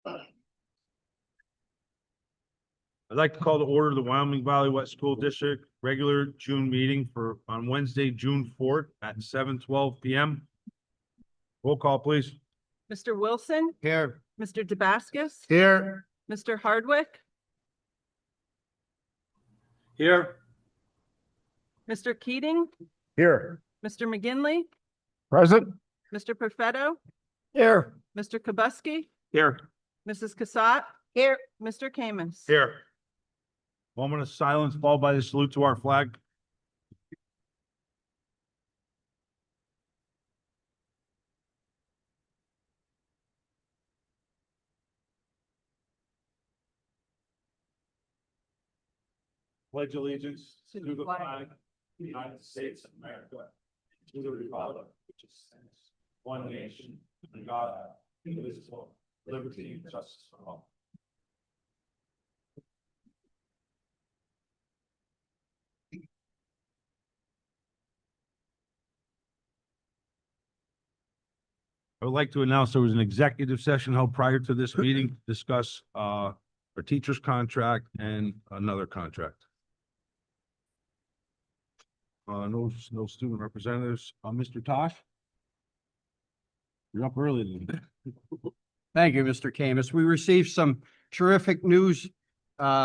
I'd like to call to order the Wyoming Valley West School District regular June meeting on Wednesday, June 4th at 7:12 p.m. Roll call, please. Mr. Wilson, Here. Mr. Damascus, Here. Mr. Hardwick, Here. Mr. Keating, Here. Mr. McGinley, Present. Mr. Perfetto, Here. Mr. Kubuski, Here. Mrs. Cassatt, here, Mr. Camus. Here. Moment of silence followed by the salute to our flag. Pledge allegiance to the flag of the United States of America, to the republic which stands one nation, under God, indivisible, liberty and justice for all. I would like to announce there was an executive session held prior to this meeting to discuss our teacher's contract and another contract. No student representatives. Mr. Tosh? You're up early today. Thank you, Mr. Camus. We received some terrific news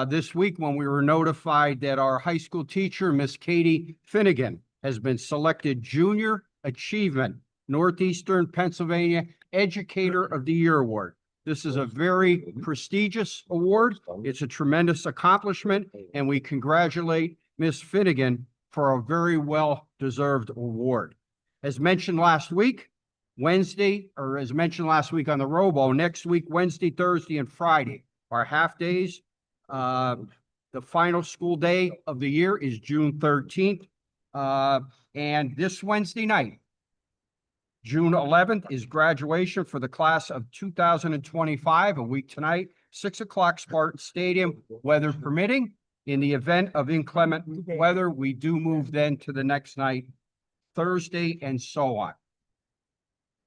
this week when we were notified that our high school teacher, Miss Katie Finnegan, has been selected Junior Achievement Northeastern Pennsylvania Educator of the Year Award. This is a very prestigious award. It's a tremendous accomplishment, and we congratulate Miss Finnegan for a very well-deserved award. As mentioned last week, Wednesday, or as mentioned last week on the Robo, next week, Wednesday, Thursday, and Friday are half days. The final school day of the year is June 13th. And this Wednesday night, June 11th, is graduation for the class of 2025, a week tonight, 6 o'clock, Spartan Stadium, weather permitting. In the event of inclement weather, we do move then to the next night, Thursday, and so on.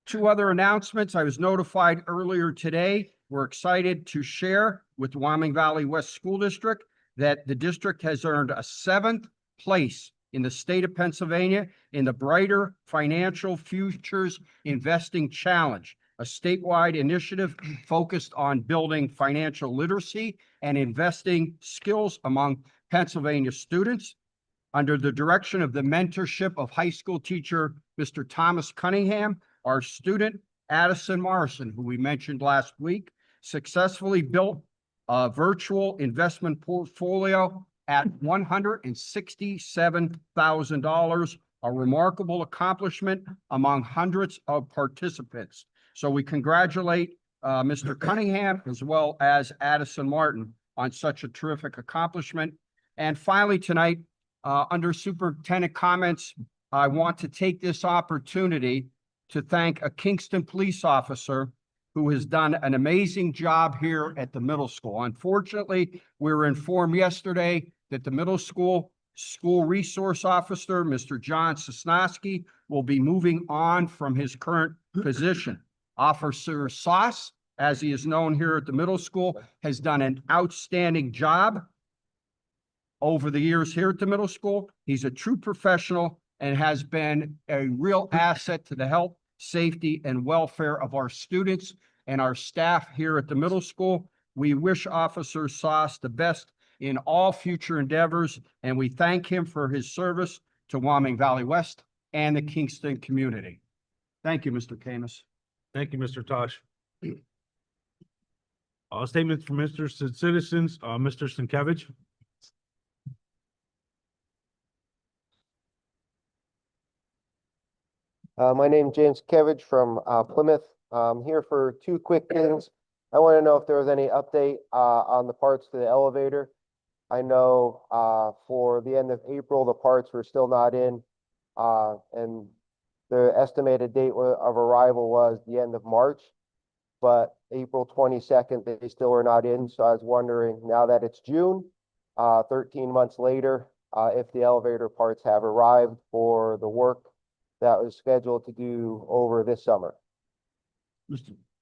Two other announcements. I was notified earlier today. We're excited to share with Wyoming Valley West School District that the district has earned a 7th place in the state of Pennsylvania in the Brighter Financial Futures Investing Challenge, a statewide initiative focused on building financial literacy and investing skills among Pennsylvania students. Under the direction of the mentorship of high school teacher, Mr. Thomas Cunningham, our student, Addison Morrison, who we mentioned last week, successfully built a virtual investment portfolio at $167,000, a remarkable accomplishment among hundreds of participants. So we congratulate Mr. Cunningham as well as Addison Martin on such a terrific accomplishment. And finally tonight, under superintendent comments, I want to take this opportunity to thank a Kingston police officer who has done an amazing job here at the middle school. Unfortunately, we were informed yesterday that the middle school resource officer, Mr. John Sosnowski, will be moving on from his current position. Officer Sauce, as he is known here at the middle school, has done an outstanding job over the years here at the middle school. He's a true professional and has been a real asset to the health, safety, and welfare of our students and our staff here at the middle school. We wish Officer Sauce the best in all future endeavors, and we thank him for his service to Wyoming Valley West and the Kingston community. Thank you, Mr. Camus. Thank you, Mr. Tosh. Statements from citizens, Mr. Sienkiewicz. My name's James Kevich from Plymouth. I'm here for two quick things. I want to know if there was any update on the parts to the elevator. I know for the end of April, the parts were still not in, and the estimated date of arrival was the end of March, but April 22nd, they still were not in. So I was wondering, now that it's June, 13 months later, if the elevator parts have arrived for the work that was scheduled to do over this summer.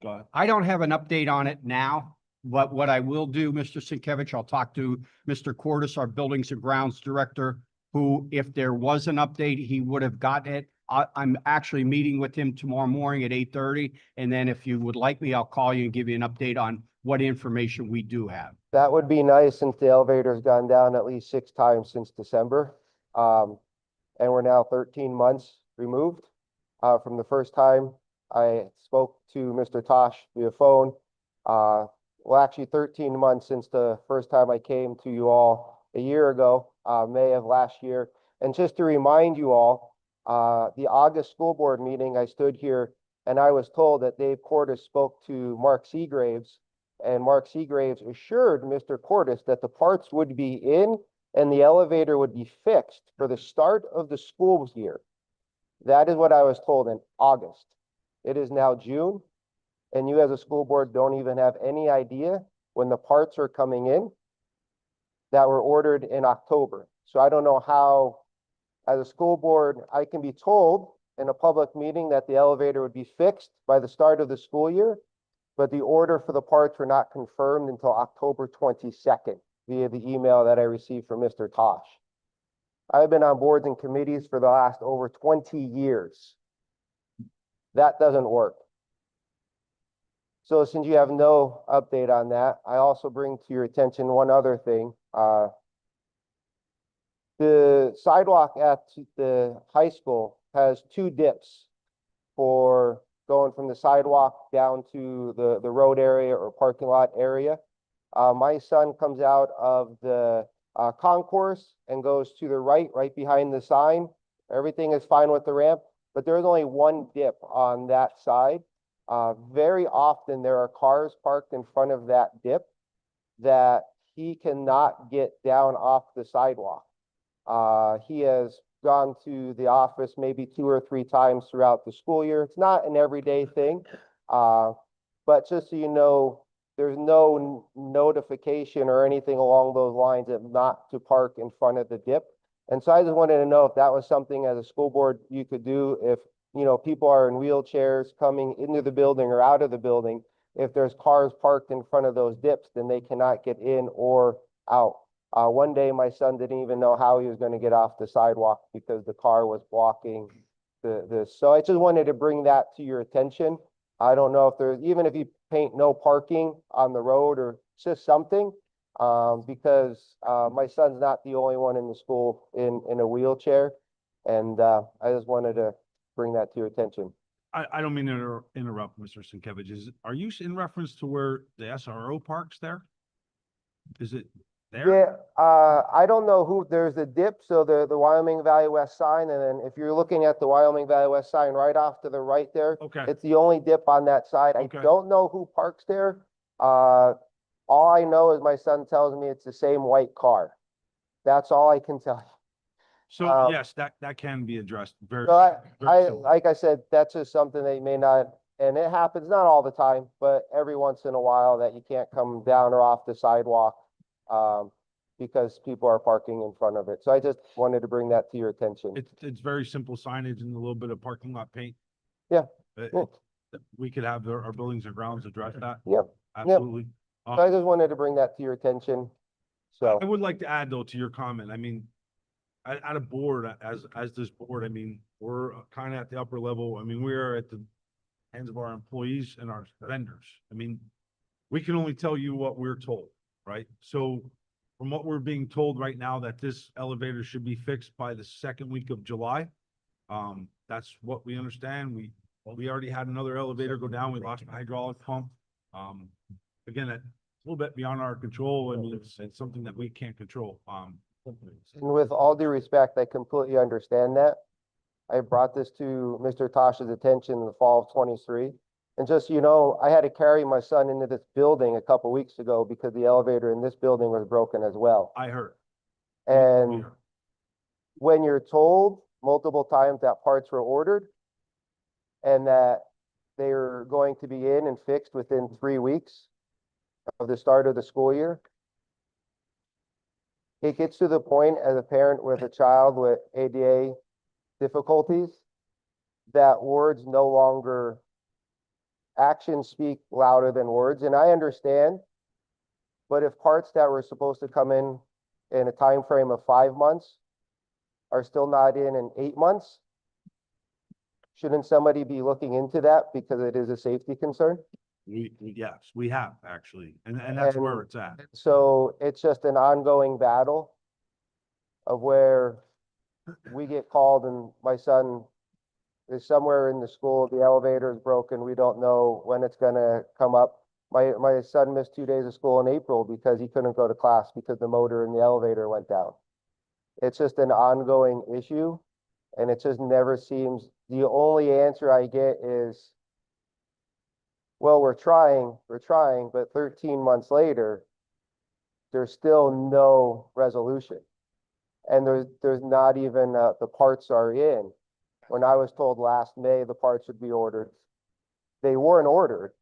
Go ahead. I don't have an update on it now, but what I will do, Mr. Sienkiewicz, I'll talk to Mr. Cordes, our Buildings and Grounds Director, who, if there was an update, he would have gotten it. I'm actually meeting with him tomorrow morning at 8:30, and then if you would like me, I'll call you and give you an update on what information we do have. That would be nice since the elevator's gone down at least 6 times since December. And we're now 13 months removed from the first time I spoke to Mr. Tosh via phone. Well, actually 13 months since the first time I came to you all a year ago, May of last year. And just to remind you all, the August school board meeting, I stood here and I was told that Dave Cordes spoke to Mark Seagraves, and Mark Seagraves assured Mr. Cordes that the parts would be in and the elevator would be fixed for the start of the school year. That is what I was told in August. It is now June, and you as a school board don't even have any idea when the parts are coming in that were ordered in October. So I don't know how, as a school board, I can be told in a public meeting that the elevator would be fixed by the start of the school year, but the order for the parts were not confirmed until October 22nd via the email that I received from Mr. Tosh. I've been on boards and committees for the last over 20 years. That doesn't work. So since you have no update on that, I also bring to your attention one other thing. The sidewalk at the high school has 2 dips for going from the sidewalk down to the road area or parking lot area. My son comes out of the concourse and goes to the right behind the sign. Everything is fine with the ramp, but there's only 1 dip on that side. Very often there are cars parked in front of that dip that he cannot get down off the sidewalk. He has gone to the office maybe 2 or 3 times throughout the school year. It's not an everyday thing, but just so you know, there's no notification or anything along those lines of not to park in front of the dip. And so I just wanted to know if that was something as a school board you could do, if, you know, people are in wheelchairs coming into the building or out of the building. If there's cars parked in front of those dips, then they cannot get in or out. One day my son didn't even know how he was going to get off the sidewalk because the car was blocking this. So I just wanted to bring that to your attention. I don't know if there's, even if you paint no parking on the road or just something, because my son's not the only one in the school in a wheelchair. And I just wanted to bring that to your attention. I don't mean to interrupt, Mr. Sienkiewicz. Are you in reference to where the SRO parks there? Is it there? Yeah, I don't know who, there's a dip, so the Wyoming Valley West sign, and then if you're looking at the Wyoming Valley West sign right off to the right there, Okay, it's the only dip on that side. Okay. I don't know who parks there. All I know is my son tells me it's the same white car. That's all I can tell you. so yes, that can be addressed very. So very simple. like I said, that's just something that you may not, and it happens not all the time, but every once in a while that you can't come down or off the sidewalk because people are parking in front of it. So I just wanted to bring that to your attention. It's very simple signage and a little bit of parking lot paint. Yeah. Uh, We could have our buildings and grounds address that. Yep. Absolutely. So I just wanted to bring that to your attention. So I would like to add though to your comment, I mean, at a board, as this board, I mean, we're kind of at the upper level. I mean, we're at the hands of our employees and our vendors. I mean, we can only tell you what we're told, right? So from what we're being told right now, that this elevator should be fixed by the 2nd week of July. That's what we understand. We already had another elevator go down. We lost a hydraulic pump. Again, that's a little bit beyond our control. I mean, it's something that we can't control. and with all due respect, I completely understand that. I brought this to Mr. Tosh's attention in the fall of 23. And just, so you know, I had to carry my son into this building a couple weeks ago because the elevator in this building was broken as well. I heard. And when you're told multiple times that parts were ordered and that they are going to be in and fixed within 3 weeks of the start of the school year, it gets to the point as a parent with a child with ADA difficulties that words no longer actions speak louder than words, and I understand. But if parts that were supposed to come in a time frame of 5 months are still not in 8 months, shouldn't somebody be looking into that because it is a safety concern? Yes, we have actually, and that's where it's at. So it's just an ongoing battle of where we get called and my son is somewhere in the school, the elevator is broken, we don't know when it's gonna come up. My son missed 2 days of school in April because he couldn't go to class because the motor in the elevator went down. It's just an ongoing issue, and it just never seems, the only answer I get is, well, we're trying, but 13 months later, there's still no resolution. And there's not even, the parts are in. When I was told last May the parts would be ordered, they weren't ordered.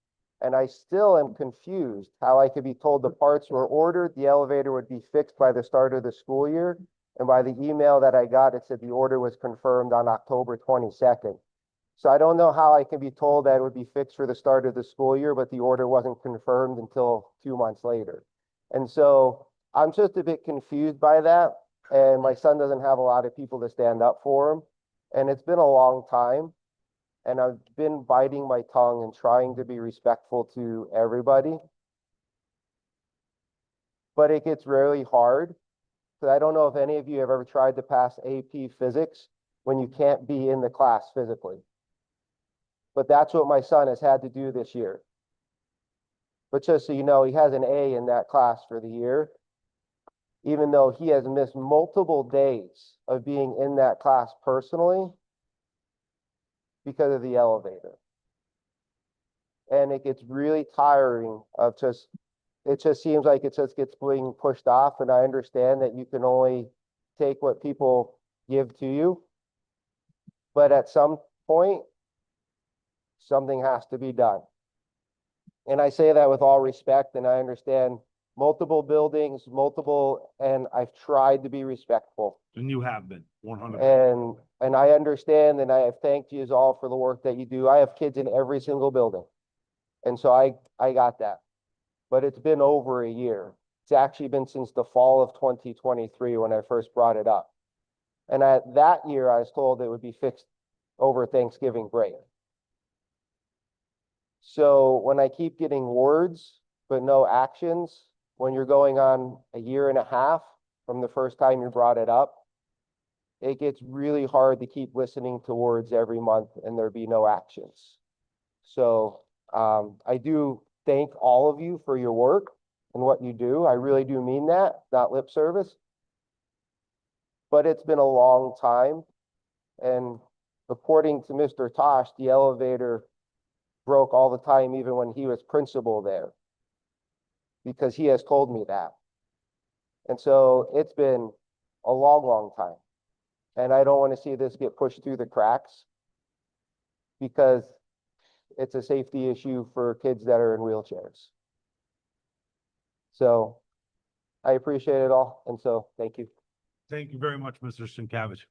And I still am confused how I could be told the parts were ordered, the elevator would be fixed by the start of the school year. And by the email that I got, it said the order was confirmed on October 22nd. So I don't know how I can be told that it would be fixed for the start of the school year, but the order wasn't confirmed until 2 months later. And so I'm just a bit confused by that. And my son doesn't have a lot of people to stand up for him. And it's been a long time. And I've been biting my tongue and trying to be respectful to everybody. But it gets really hard. So I don't know if any of you have ever tried to pass AP physics when you can't be in the class physically. But that's what my son has had to do this year. But just so you know, he has an A in that class for the year, even though he has missed multiple days of being in that class personally because of the elevator. And it gets really tiring of it just seems like it just gets being pushed off. And I understand that you can only take what people give to you. But at some point, something has to be done. And I say that with all respect, and I understand multiple buildings, and I've tried to be respectful. And you have been 100%. And I understand, and I have thanked you all for the work that you do. I have kids in every single building. And so I got that. But it's been over a year. It's actually been since the fall of 2023 when I first brought it up. And that year, I was told it would be fixed over Thanksgiving break. So when I keep getting words, but no actions, when you're going on a year and a half from the first time you brought it up, it gets really hard to keep listening to words every month and there be no actions. So I do thank all of you for your work and what you do. I really do mean that, not lip service. But it's been a long time. And according to Mr. Tosh, the elevator broke all the time, even when he was principal there, because he has told me that. And so it's been a long, long time. And I don't want to see this get pushed through the cracks because it's a safety issue for kids that are in wheelchairs. So I appreciate it all. And so thank you. Thank you very much, Mr. Sienkiewicz.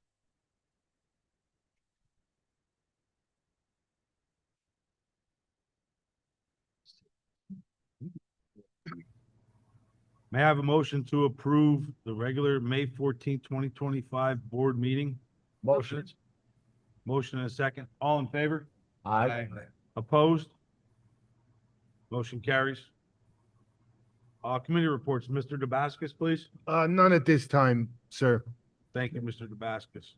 May I have a motion to approve the regular May 14th, 2025 board meeting? Motion. Motion and a second. All in favor? Aye. Opposed? Motion carries. Committee reports, Mr. Damascus, please. None at this time, sir. Thank you, Mr. Damascus.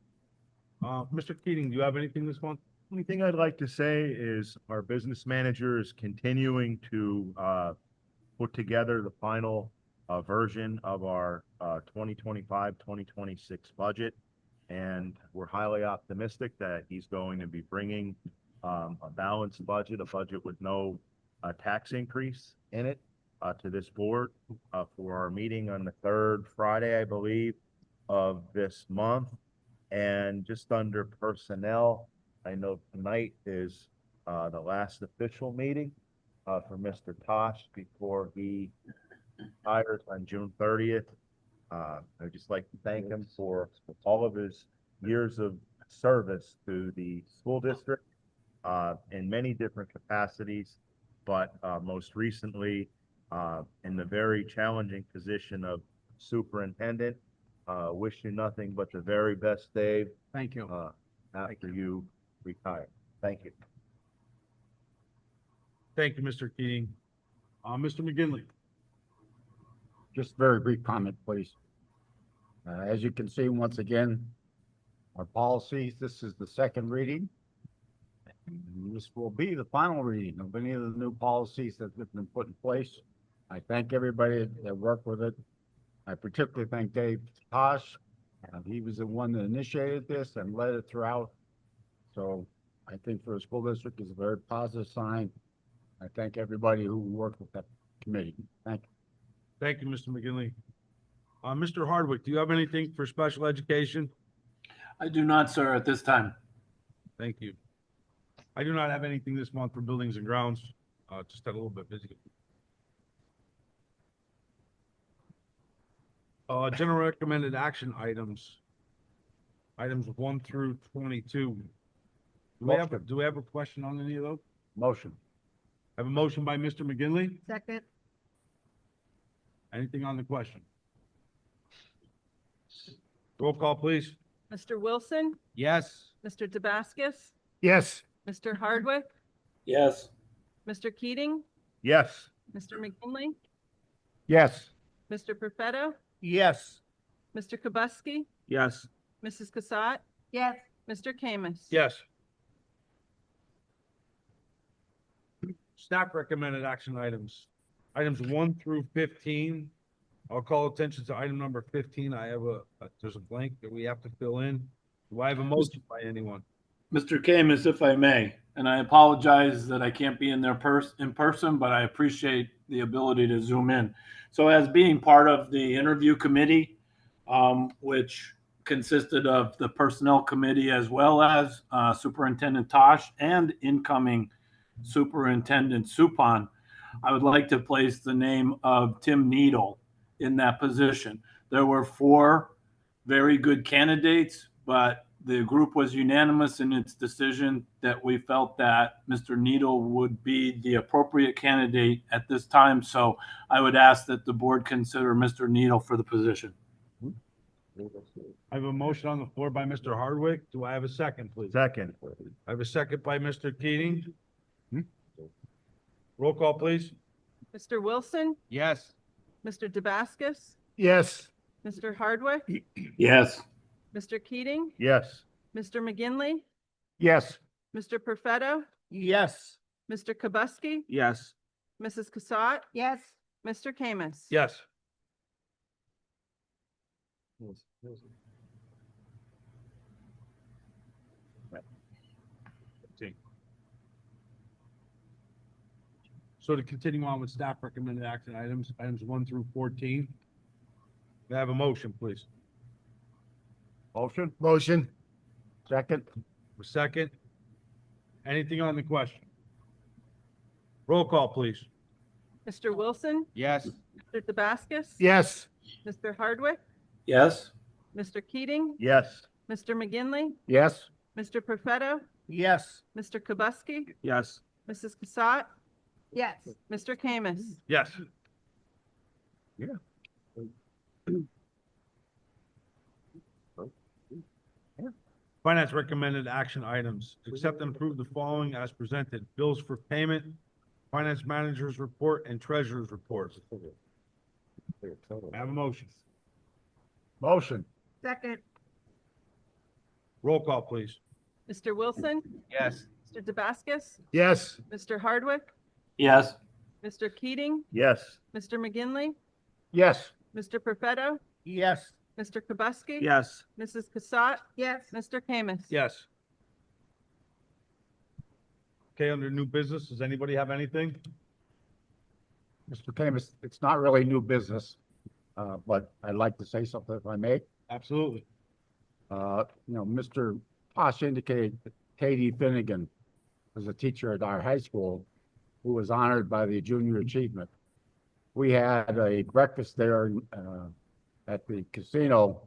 Mr. Keating, do you have anything this month? Only thing I'd like to say is our business manager is continuing to put together the final version of our 2025-2026 budget. And we're highly optimistic that he's going to be bringing a balanced budget, a budget with no tax increase in it to this board for our meeting on the third Friday, I believe, of this month. And just under personnel, I know tonight is the last official meeting for Mr. Tosh before he retires on June 30th. I'd just like to thank him for all of his years of service to the school district. in many different capacities, but most recently in the very challenging position of superintendent. Wish you nothing but the very best, Dave, Thank you. after you retire. Thank you. Thank you, Mr. Keating. Mr. McGinley. Just a very brief comment, please. As you can see, once again, our policies, this is the second reading. And this will be the final reading of any of the new policies that have been put in place. I thank everybody that worked with it. I particularly thank Dave Tosh. He was the one that initiated this and led it throughout. So I think for the school district is a very positive sign. I thank everybody who worked with that committee. Thank you. Thank you, Mr. McGinley. Mr. Hardwick, do you have anything for special education? I do not, sir, at this time. Thank you. I do not have anything this month for buildings and grounds. Just had a little bit busy. General recommended action items. Items 1 through 22. Do we have a question on any of those? Motion. I have a motion by Mr. McGinley. Second. Anything on the question? Roll call, please. Mr. Wilson, Yes. Mr. Damascus, Yes. Mr. Hardwick, Yes. Mr. Keating, Yes. Mr. McGinley, Yes. Mr. Perfetto, Yes. Mr. Kubuski, Yes. Mrs. Cassatt. Yes. Mr. Kamis. Yes. Staff recommended action items. Items 1 through 15. I'll call attention to item number 15. I have there's a blank that we have to fill in. Do I have a motion by anyone? Mr. Kamis, if I may, and I apologize that I can't be in there in person, but I appreciate the ability to zoom in. So as being part of the interview committee, which consisted of the personnel committee as well as Superintendent Tosh and incoming Superintendent Suppan, I would like to place the name of Tim Needle in that position. There were 4 very good candidates, but the group was unanimous in its decision that we felt that Mr. Needle would be the appropriate candidate at this time. So I would ask that the board consider Mr. Needle for the position. I have a motion on the floor by Mr. Hardwick. Do I have a second, please? Second. I have a second by Mr. Keating. Roll call, please. Mr. Wilson, Yes. Mr. Damascus, Yes. Mr. Hardwick, Yes. Mr. Keating, Yes. Mr. McGinley, Yes. Mr. Perfetto, Yes. Mr. Kubuski, Yes. Mrs. Cassatt. Yes. Mr. Kamis. Yes. So to continue on with staff recommended action items, items 1 through 14. May I have a motion, please? Motion. Motion. Second. A second. Anything on the question? Roll call, please. Mr. Wilson, Yes. Mr. Damascus. Yes. Mr. Hardwick, Yes. Mr. Keating, Yes. Mr. McGinley, Yes. Mr. Perfetto, Yes. Mr. Kubuski, Yes. Mrs. Cassatt. Yes. Mr. Kamis. Yes. Finance recommended action items. Accept and approve the following as presented. Bills for payment, finance manager's report, and treasurer's report. I have a motion. Motion. Second. Roll call, please. Mr. Wilson, Yes. Mr. Damascus, Yes. Mr. Hardwick, Yes. Mr. Keating, Yes. Mr. McGinley, Yes. Mr. Perfetto, Yes. Mr. Kubuski. Yes. Mrs. Cassatt. Yes. Mr. Kamis. Yes. Okay, under new business, does anybody have anything? Mr. Camus, it's not really new business, but I'd like to say something if I may. Absolutely. Mr. Tosh indicated that Katie Finnegan was a teacher at our high school who was honored by the Junior Achievement. We had a breakfast there at the casino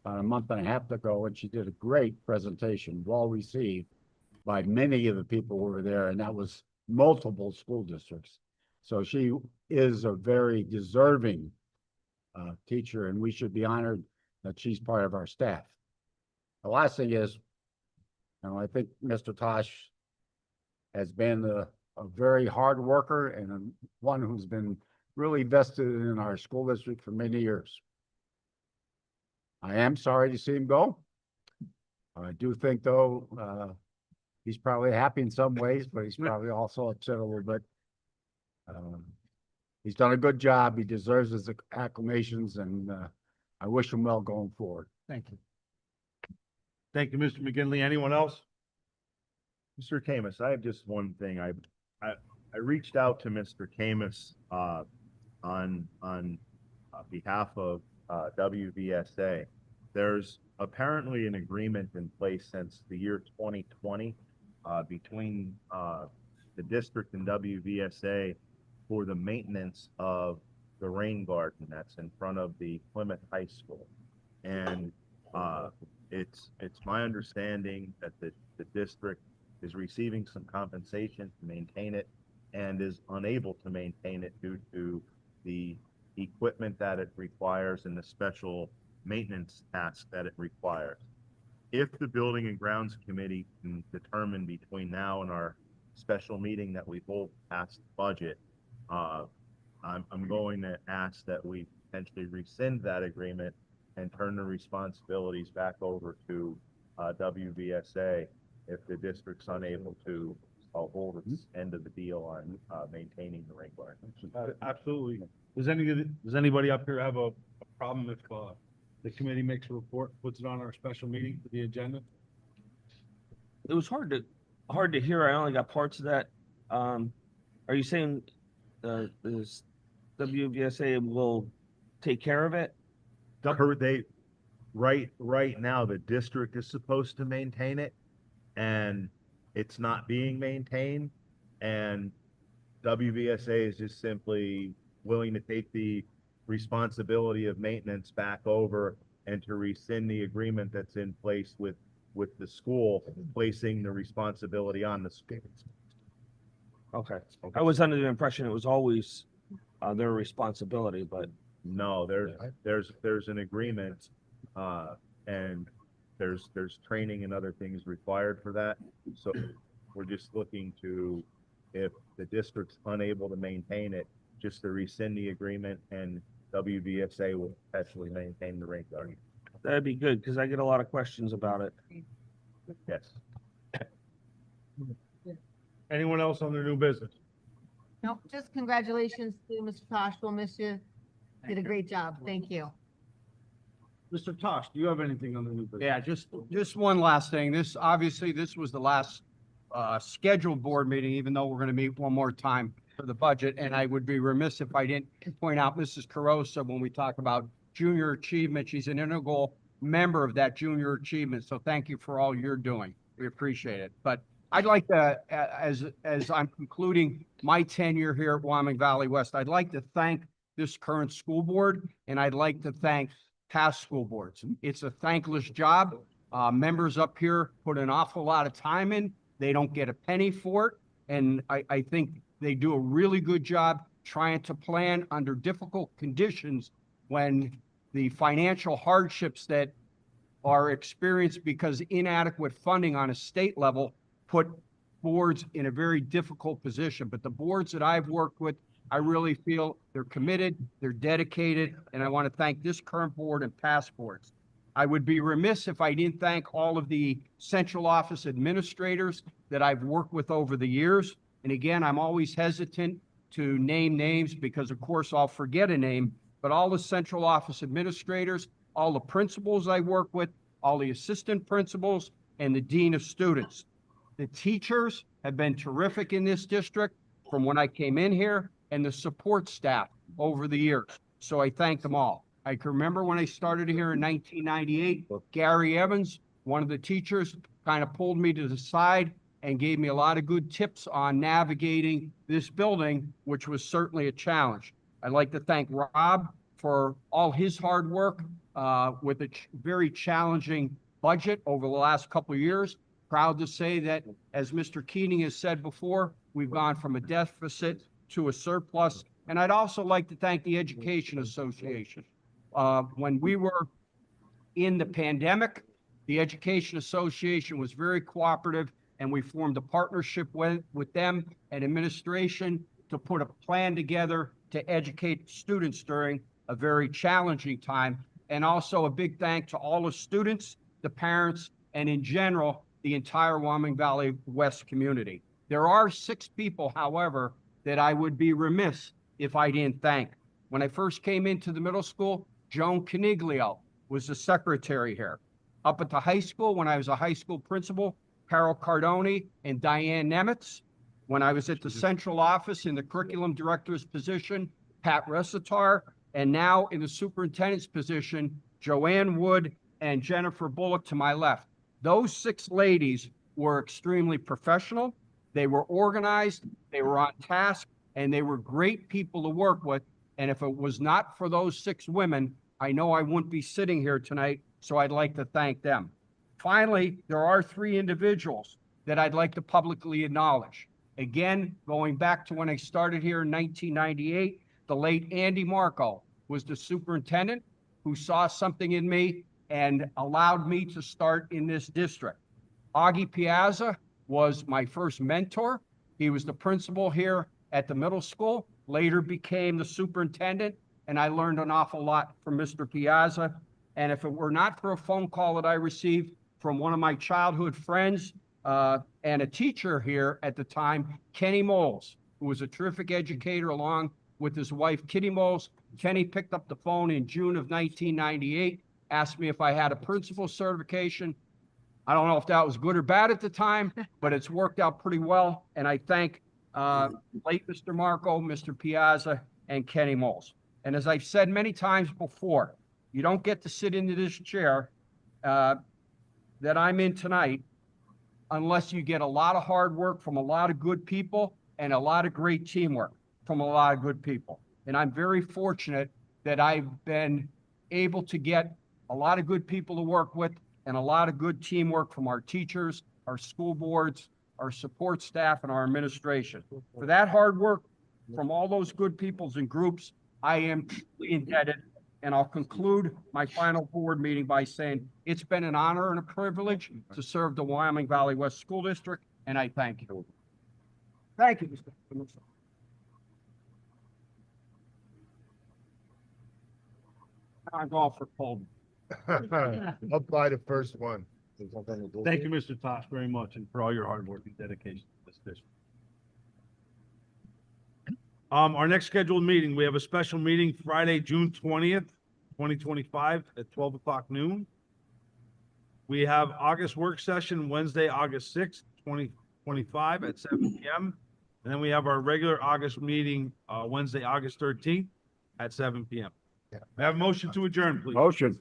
a month and a half ago, and she did a great presentation, well received. by many of the people who were there, and that was multiple school districts. So she is a very deserving teacher, and we should be honored that she's part of our staff. The last thing is, I think Mr. Tosh has been a very hard worker and one who's been really vested in our school district for many years. I am sorry to see him go. I do think, though, he's probably happy in some ways, but he's probably also upset a little bit. He's done a good job. He deserves his acclamations, and I wish him well going forward. Thank you. Thank you, Mr. McGinley. Anyone else? Mr. Camus, I have just one thing. I reached out to Mr. Camus on behalf of WVSA. There's apparently an agreement in place since the year 2020 between the district and WVSA for the maintenance of the rain garden that's in front of the Plymouth High School. And it's my understanding that the district is receiving some compensation to maintain it and is unable to maintain it due to the equipment that it requires and the special maintenance tasks that it requires. If the Building and Grounds Committee can determine between now and our special meeting that we hold past the budget, I'm going to ask that we potentially rescind that agreement and turn the responsibilities back over to WVSA if the district's unable to hold its end of the deal on maintaining the rain garden. Absolutely. Does anybody up here have a problem if the committee makes a report, puts it on our special meeting for the agenda? It was hard to hear. I only got parts of that. Are you saying this WVSA will take care of it? Right now, the district is supposed to maintain it, and it's not being maintained, and WVSA is just simply willing to take the responsibility of maintenance back over and to rescind the agreement that's in place with the school, placing the responsibility on the school. Okay. I was under the impression it was always their responsibility, but No, there's an agreement, and there's training and other things required for that. So we're just looking to, if the district's unable to maintain it, just to rescind the agreement, and WVSA will actually maintain the rain garden. that'd be good because I get a lot of questions about it. Yes. Anyone else on their new business? No, just congratulations to Mr. Tosh. We'll miss you. Did a great job. Thank you. Mr. Tosh, do you have anything on the new business? Yeah, just one last thing. This was the last scheduled board meeting, even though we're going to meet one more time for the budget. And I would be remiss if I didn't point out Mrs. Carosa when we talk about junior achievement. She's an integral member of that junior achievement. So thank you for all you're doing. We appreciate it. But I'd like to, as I'm concluding my tenure here at Wyoming Valley West, I'd like to thank this current school board, and I'd like to thank past school boards. It's a thankless job. Members up here put an awful lot of time in. They don't get a penny for it. And I think they do a really good job trying to plan under difficult conditions when the financial hardships that are experienced because inadequate funding on a state level put boards in a very difficult position. But the boards that I've worked with, I really feel they're committed, they're dedicated, and I want to thank this current board and past boards. I would be remiss if I didn't thank all of the central office administrators that I've worked with over the years. And again, I'm always hesitant to name names because of course I'll forget a name, but all the central office administrators, all the principals I work with, all the assistant principals, and the dean of students. The teachers have been terrific in this district from when I came in here, and the support staff over the years. So I thank them all. I can remember when I started here in 1998, Gary Evans, one of the teachers, kind of pulled me to the side and gave me a lot of good tips on navigating this building, which was certainly a challenge. I'd like to thank Rob for all his hard work with a very challenging budget over the last couple of years. Proud to say that, as Mr. Keating has said before, we've gone from a deficit to a surplus. And I'd also like to thank the Education Association. When we were in the pandemic, the Education Association was very cooperative, and we formed a partnership with them and administration to put a plan together to educate students during a very challenging time. And also a big thank to all the students, the parents, and in general, the entire Wyoming Valley West community. There are 6 people, however, that I would be remiss if I didn't thank. When I first came into the middle school, Joan Caniglio was the secretary here. Up at the high school, when I was a high school principal, Carol Cardoni and Diane Nemitz. When I was at the central office in the curriculum director's position, Pat Resitar. And now in the superintendent's position, Joanne Wood and Jennifer Bullock to my left. Those 6 ladies were extremely professional. They were organized, they were on task, and they were great people to work with. And if it was not for those 6 women, I know I wouldn't be sitting here tonight, so I'd like to thank them. Finally, there are 3 individuals that I'd like to publicly acknowledge. Again, going back to when I started here in 1998, the late Andy Marco was the superintendent who saw something in me and allowed me to start in this district. Augie Piazza was my first mentor. He was the principal here at the middle school, later became the superintendent, and I learned an awful lot from Mr. Piazza. And if it were not for a phone call that I received from one of my childhood friends and a teacher here at the time, Kenny Moles, who was a terrific educator along with his wife, Kitty Moles. Kenny picked up the phone in June of 1998, asked me if I had a principal certification. I don't know if that was good or bad at the time, but it's worked out pretty well. And I thank late Mr. Marco, Mr. Piazza, and Kenny Moles. And as I've said many times before, you don't get to sit into this chair that I'm in tonight unless you get a lot of hard work from a lot of good people and a lot of great teamwork from a lot of good people. And I'm very fortunate that I've been able to get a lot of good people to work with and a lot of good teamwork from our teachers, our school boards, our support staff, and our administration. For that hard work from all those good peoples and groups, I am truly indebted. And I'll conclude my final board meeting by saying it's been an honor and a privilege to serve the Wyoming Valley West School District, and I thank you. Thank you, Mr. Commissioner. I'm going for cold. I'll buy the first one. Thank you, Mr. Tosh, very much, and for all your hard work and dedication to this district. Our next scheduled meeting, we have a special meeting Friday, June 20th, 2025 at 12 o'clock noon. We have August work session Wednesday, August 6th, 2025 at 7 p.m. And then we have our regular August meeting Wednesday, August 13th at 7 p.m. May I have a motion to adjourn, please? Motion.